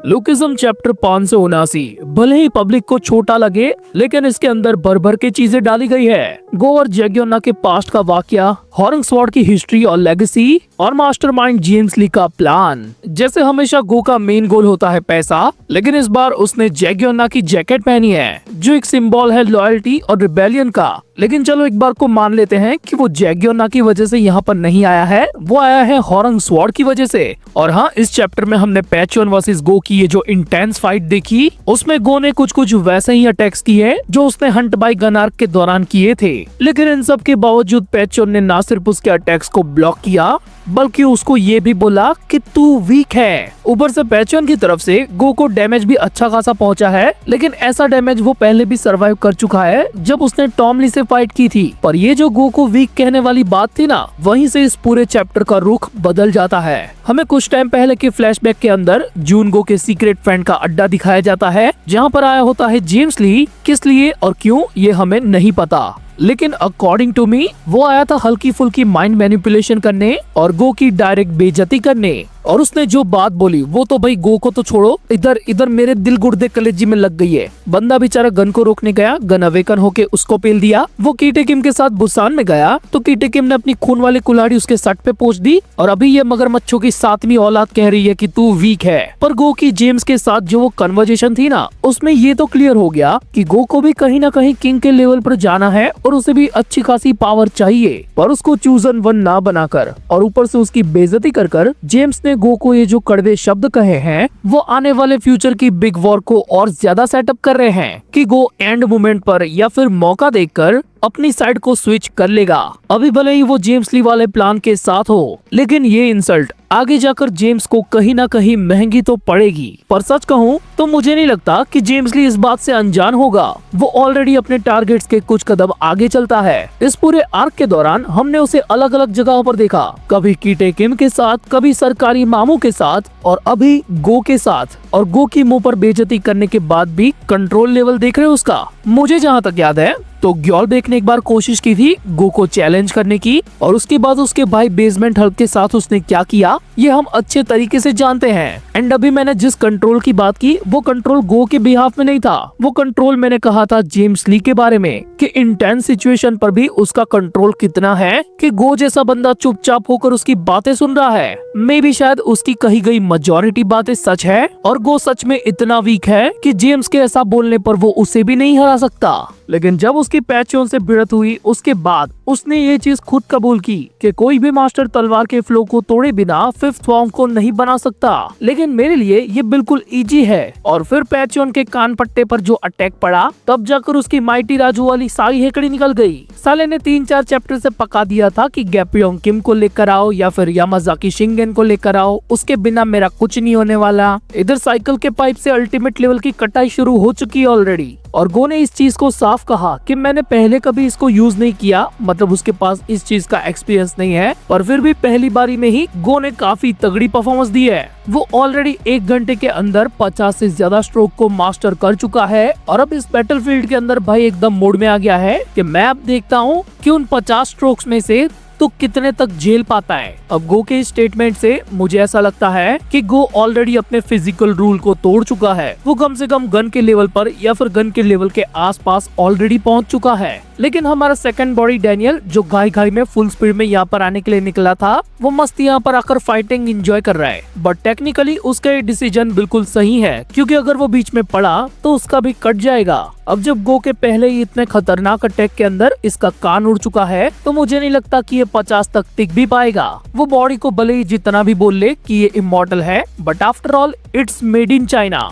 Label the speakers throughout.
Speaker 1: Lookism chapter 579। भले ही public को छोटा लगे, लेकिन इसके अंदर भर भर के चीजें डाली गई है। गो और जैगियोना के पास्ट का वाकया, हॉर्न स्वॉर्ड की हिस्ट्री और लेगेसी, और मास्टरमाइंड जेम्स ली का प्लान। जैसे हमेशा गो का मेन गोल होता है पैसा, लेकिन इस बार उसने जैगियोना की जैकेट पहनी है, जो एक सिंबल है लॉयल्टी और रिबेलियन का। लेकिन चलो एक बार को मान लेते हैं कि वो जैगियोना की वजह से यहाँ पर नहीं आया है, वो आया है हॉर्न स्वॉर्ड की वजह से। और हाँ, इस चैप्टर में हमने पैचोन वर्सेस गो की ये जो इंटेंस फाइट देखी, उसमें गो ने कुछ वैसे ही अटैक्स किए जो उसने हंट बाय गन आर्क के दौरान किए थे। लेकिन इन सब के बावजूद पैचोन ने न सिर्फ उसके अटैक्स को ब्लॉक किया, बल्कि उसको ये भी बोला कि तू वीक है। ऊपर से पैचोन की तरफ से गो को डैमेज भी अच्छा खासा पहुंचा है, लेकिन ऐसा डैमेज वो पहले भी सर्वाइव कर चुका है जब उसने टॉम ली से फाइट की थी। पर ये जो गो को वीक कहने वाली बात थी ना, वहीं से इस पूरे चैप्टर का रुख बदल जाता है। हमें कुछ टाइम पहले के फ्लैशबैक के अंदर जून गो के सीक्रेट फ्रेंड का अड्डा दिखाया जाता है, जहाँ पर आया होता है जेम्स ली। किस लिए और क्यों, ये हमें नहीं पता, लेकिन अकॉर्डिंग टू मी वो आया था हल्की फुल्की माइंड मैनिपुलेशन करने और गो की डायरेक्ट बेइज्जती करने। और उसने जो बात बोली वो तो भाई गो को तो छोड़ो, इधर मेरे दिल गुर्दे कलेजी में लग गई है। बंदा बेचारा गन को रोकने गया, गन अवेकन होके उसको पेल दिया। वो कीटे किम के साथ बुसान में गया तो कीटे किम ने अपनी खून वाली कुल्हाड़ी उसके सट पे पोंछ दी। और अभी ये मगरमच्छों की 7वीं औलाद कह रही है कि तू वीक है। पर गो की जेम्स के साथ जो वो कन्वर्जेशन थी ना, उसमें ये तो क्लियर हो गया कि गो को भी कहीं ना कहीं किंग के लेवल पर जाना है और उसे भी अच्छी खासी पावर चाहिए। पर उसको चूजन वन ना बनाकर और ऊपर से उसकी बेइज्जती कर जेम्स ने गो को ये जो कड़वे शब्द कहे हैं, वो आने वाले फ्यूचर की बिग वॉर को और ज्यादा सेटअप कर रहे हैं कि गो एंड मोमेंट पर या फिर मौका देखकर अपनी साइड को स्विच कर लेगा। अभी भले ही वो जेम्स ली वाले प्लान के साथ हो, लेकिन ये इंसल्ट आगे जाकर जेम्स को कहीं ना कहीं महंगी तो पड़ेगी। पर सच कहूँ तो मुझे नहीं लगता कि जेम्स ली इस बात से अनजान होगा। वो ऑलरेडी अपने टारगेट्स के कुछ कदम आगे चलता है। इस पूरे आर्क के दौरान हमने उसे अलग अलग जगहों पर देखा, कभी कीटे किम के साथ, कभी सरकारी मामू के साथ, और अभी गो के साथ। और गो की मुंह पर बेइज्जती करने के बाद भी कंट्रोल लेवल देख रहे हो उसका। मुझे जहाँ तक याद है तो ग्योलबेक ने एक बार कोशिश की थी गो को चैलेंज करने की, और उसके बाद उसके भाई बेसमेंट हल्क के साथ उसने क्या किया ये हम अच्छे तरीके से जानते हैं। एंड अभी मैंने जिस कंट्रोल की बात की वो कंट्रोल गो के बिहाफ में नहीं था, वो कंट्रोल मैंने कहा था जेम्स ली के बारे में कि इंटेंस सिचुएशन पर भी उसका कंट्रोल कितना है कि गो जैसा बंदा चुपचाप होकर उसकी बातें सुन रहा है। मे भी शायद उसकी कही गई मेजॉरिटी बातें सच है और गो सच में इतना वीक है कि जेम्स के ऐसा बोलने पर वो उसे भी नहीं हरा सकता। लेकिन जब उसकी पैचोन से भिड़त हुई उसके बाद उसने ये चीज खुद कबूल की कि कोई भी मास्टर तलवार के फ्लो को तोड़े बिना फिफ्थ फॉर्म को नहीं बना सकता। लेकिन मेरे लिए ये बिल्कुल इजी है। और फिर पैचोन के कान पट्टे पर जो अटैक पड़ा, तब जाकर उसकी माइटी राजू वाली सारी हेकड़ी निकल गई। साले ने 3-4 चैप्टर से पका दिया था कि गैपियोंग किम को लेकर आओ या फिर यामाजाकी शिंगेन को लेकर आओ, उसके बिना मेरा कुछ नहीं होने वाला। इधर साइकिल के पाइप से अल्टीमेट लेवल की कटाई शुरू हो चुकी है ऑलरेडी। और गो ने इस चीज को साफ कहा कि मैंने पहले कभी इसको यूज नहीं किया, मतलब उसके पास इस चीज का एक्सपीरियंस नहीं है। पर फिर भी पहली बारी में ही गो ने काफी तगड़ी परफॉर्मेंस दी है। वो ऑलरेडी 1 घंटे के अंदर 50 से ज्यादा स्ट्रोक को मास्टर कर चुका है और अब इस बैटलफील्ड के अंदर भाई एकदम मोड में आ गया है कि मैं अब देखता हूँ कि उन 50 स्ट्रोक्स में से तो कितने तक झेल पाता है। अब गो के स्टेटमेंट से मुझे ऐसा लगता है कि गो ऑलरेडी अपने फिजिकल रूल को तोड़ चुका है। वो कम से कम गन के लेवल पर या फिर गन के लेवल के आसपास ऑलरेडी पहुंच चुका है। लेकिन हमारा सेकंड बॉडी डैनियल, जो घाई में फुल स्पीड में यहाँ पर आने के लिए निकला था, वो मस्त यहाँ पर आकर फाइटिंग एंजॉय कर रहा है। बट टेक्निकली उसका ये डिसीजन बिल्कुल सही है, क्योंकि अगर वो बीच में पड़ा तो उसका भी कट जाएगा। अब जब गो के पहले ही इतने खतरनाक अटैक के अंदर इसका कान उड़ चुका है, तो मुझे नहीं लगता कि ये 50 तक टिक भी पाएगा। वो बॉडी को भले ही जितना भी बोल ले कि ये इमॉर्टल है, but after all it's made in China.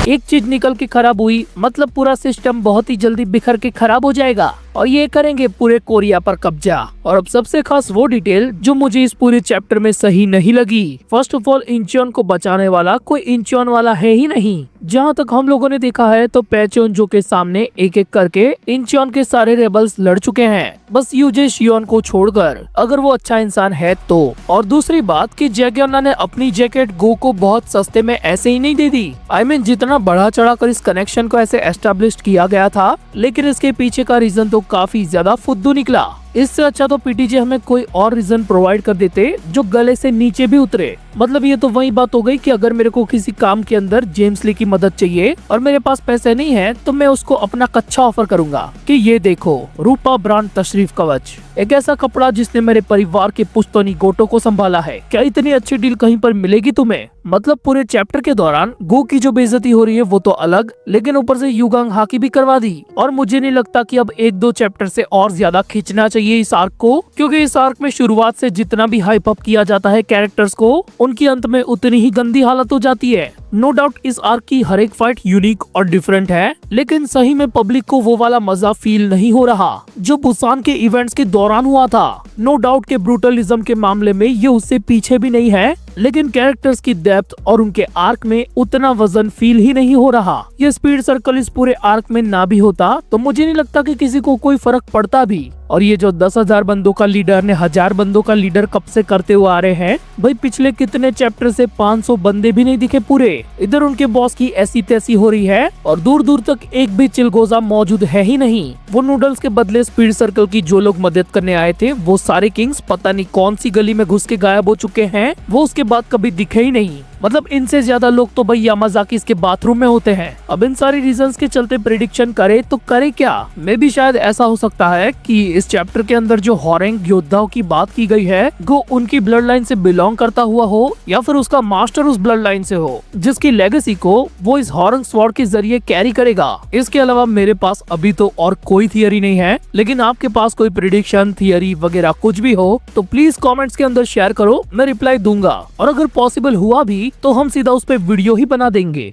Speaker 1: एक चीज निकल के खराब हुई मतलब पूरा सिस्टम बहुत ही जल्दी बिखर के खराब हो जाएगा और ये करेंगे पूरे कोरिया पर कब्जा। और अब सबसे खास वो डिटेल जो मुझे इस पूरे चैप्टर में सही नहीं लगी। फर्स्ट ऑफ ऑल, इंचियोन को बचाने वाला कोई इंचियोन वाला है ही नहीं। जहाँ तक हम लोगों ने देखा है तो पैचोन जो के सामने एक एक करके इंचियोन के सारे रेबल्स लड़ चुके हैं, बस यूजे शियोन को छोड़कर, अगर वो अच्छा इंसान है तो। और दूसरी बात कि जैगियोना ने अपनी जैकेट गो को बहुत सस्ते में ऐसे ही नहीं दे दी। आई मीन जितना बढ़ा चढ़ा कर इस कनेक्शन को ऐसे एस्टेब्लिश किया गया था, लेकिन इसके पीछे का रीजन तो काफी ज्यादा फुद्दू निकला। इससे अच्छा तो पीटीजे हमें कोई और रीजन प्रोवाइड कर देते जो गले से नीचे भी उतरे। मतलब ये तो वही बात हो गई कि अगर मेरे को किसी काम के अंदर जेम्स ली की मदद चाहिए और मेरे पास पैसे नहीं है तो मैं उसको अपना कच्चा ऑफर करूंगा कि ये देखो रूपा ब्रांड तशरीफ कवच, एक ऐसा कपड़ा जिसने मेरे परिवार के पुश्तैनी गोटों को संभाला है। क्या इतनी अच्छी डील कहीं पर मिलेगी तुम्हें? मतलब पूरे चैप्टर के दौरान गो की जो बेइज्जती हो रही है वो तो अलग, लेकिन ऊपर से युगांग हा की भी करवा दी। और मुझे नहीं लगता कि अब 1-2 चैप्टर से और ज्यादा खींचना चाहिए इस आर्क को, क्योंकि इस आर्क में शुरुआत से जितना भी हाइप अप किया जाता है कैरेक्टर्स को, उनकी अंत में उतनी ही गंदी हालत हो जाती है। नो डाउट इस आर्क की हर एक फाइट यूनिक और डिफरेंट है, लेकिन सही में पब्लिक को वो वाला मजा फील नहीं हो रहा जो बुसान के इवेंट्स के दौरान हुआ था। नो डाउट के ब्रूटलिज्म के मामले में ये उससे पीछे भी नहीं है, लेकिन कैरेक्टर्स की डेप्थ और उनके आर्क में उतना वजन फील ही नहीं हो रहा। ये स्पीड सर्कल इस पूरे आर्क में ना भी होता तो मुझे नहीं लगता कि किसी को कोई फर्क पड़ता भी। और ये जो 10,000 बंदों का लीडर ने 1000 बंदों का लीडर कब से करते हुए आ रहे हैं भाई, पिछले कितने चैप्टर से 500 बंदे भी नहीं दिखे पूरे। इधर उनके बॉस की ऐसी तैसी हो रही है और दूर दूर तक एक भी चिलगोजा मौजूद है ही नहीं। वो नूडल्स के बदले स्पीड सर्कल की जो लोग मदद करने आए थे वो सारे किंग्स पता नहीं कौन सी गली में घुस के गायब हो चुके हैं, वो उसके बाद कभी दिखे ही नहीं। मतलब इनसे ज्यादा लोग तो भाई यामाज़ाकी के बाथरूम में होते हैं। अब इन सारी रीजंस के चलते प्रेडिक्शन करे तो करे क्या? मे भी शायद ऐसा हो सकता है कि इस चैप्टर के अंदर जो हॉरेंग योद्धाओं की बात की गई है वो उनकी ब्लड लाइन से बिलोंग करता हुआ हो या फिर उसका मास्टर उस ब्लड लाइन से हो जिसकी लेगेसी को वो इस हॉरेंग स्वॉर्ड के जरिए कैरी करेगा। इसके अलावा मेरे पास अभी तो और कोई थियरी नहीं है, लेकिन आपके पास कोई प्रेडिक्शन थियरी वगैरह कुछ भी हो तो प्लीज कमेंट्स के अंदर शेयर करो, मैं रिप्लाई दूंगा। और अगर पॉसिबल हुआ भी तो हम सीधा उस पे वीडियो ही बना देंगे।